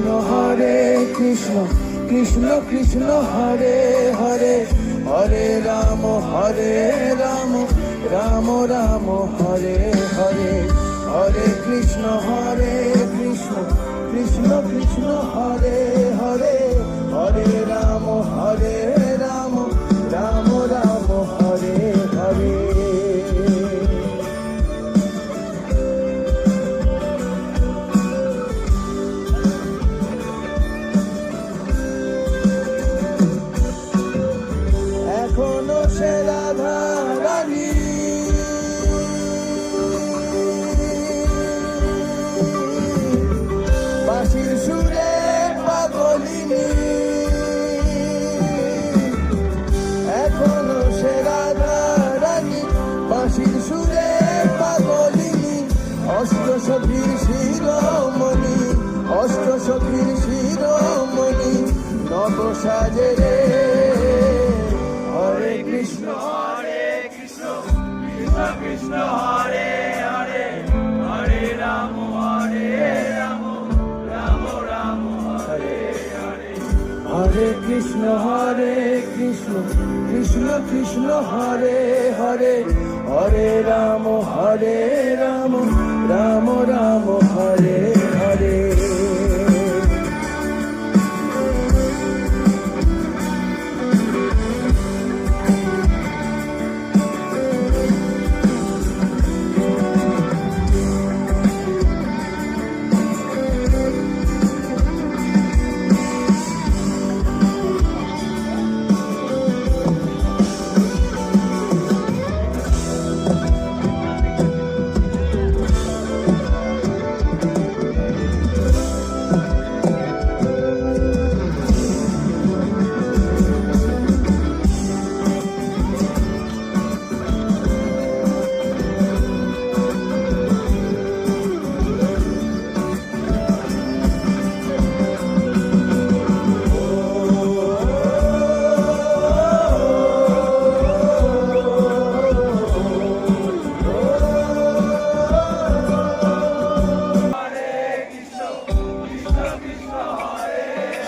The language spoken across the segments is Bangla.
কৃষ্ণ হরে কৃষ্ণ কৃষ্ণ কৃষ্ণ হরে হরে হরে রাম রাম রাম হরে হরে হরে কৃষ্ণ কৃষ্ণ কৃষ্ণ হরে হরে হরে রাম রাম রাম হরে হরে। এখনো সে রাধা রানী বাঁশির সুরে পাগলিনী, এখনো সে রাধা রানী বাঁশির সুরে পাগলিনী, অষ্ট সখীর শিরোমণি অষ্ট সখীর শিরোমণি নব সাজে রে। হরে কৃষ্ণ কৃষ্ণ কৃষ্ণ হরে হরে হরে রাম রাম রাম হরে হরে হরে কৃষ্ণ কৃষ্ণ কৃষ্ণ হরে হরে হরে রাম রাম রাম হরে হরে।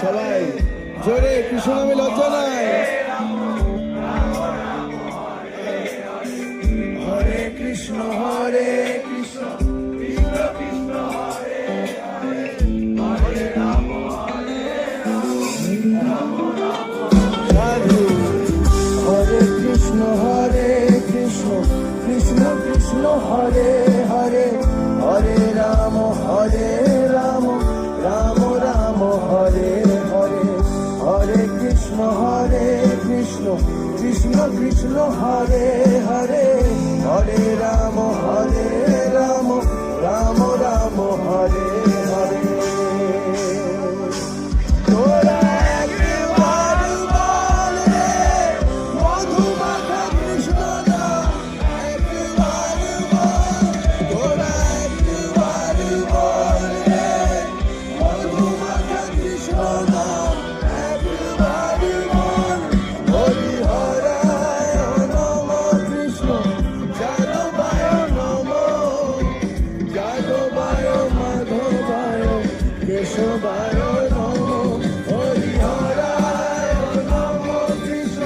সবাই জোরে কৃষ্ণ নামে লজ্জা নাই। হরে কৃষ্ণ কৃষ্ণ কৃষ্ণ হরে হরে হরে রাম রাম সাধু। হরে কৃষ্ণ কৃষ্ণ কৃষ্ণ হরে হরে হরে রাম রাম রাম হরে হরে হরে কৃষ্ণ কৃষ্ণ কৃষ্ণ হরে হরে হরে রাম রাম রাম হরে হরে। তোরা একবার বল রে মধুমাখা কৃষ্ণ নাম, একবার বল তোরা একবার বল রে মধুমাখা কৃষ্ণ নাম, একবার বল হরি হরায় নম কৃষ্ণ যাদবায় নম যাদবায় মাধবায় কেশবায় নম হরি হরায় নম কৃষ্ণ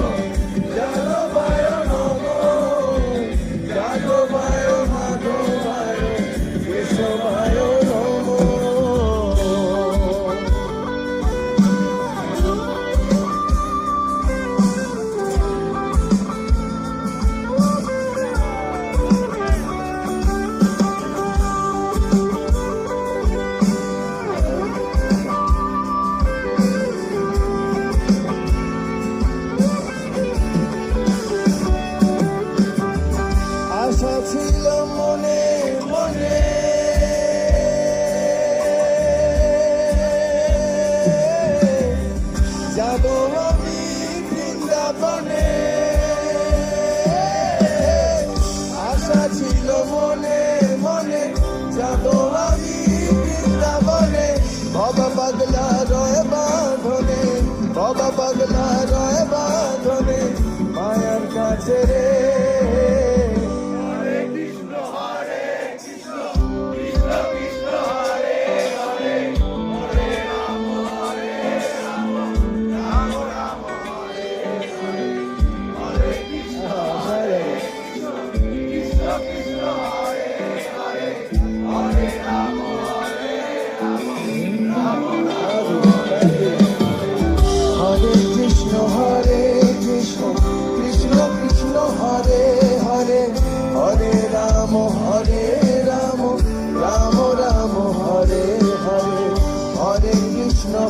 যাদবায় নম যাদবায় মাধবায় কেশবায় নম।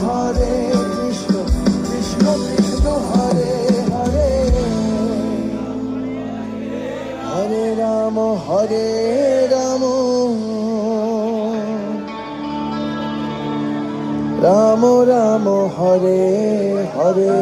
হরে কৃষ্ণ কৃষ্ণ কৃষ্ণ হরে হরে হরে রাম রাম রাম হরে হরে।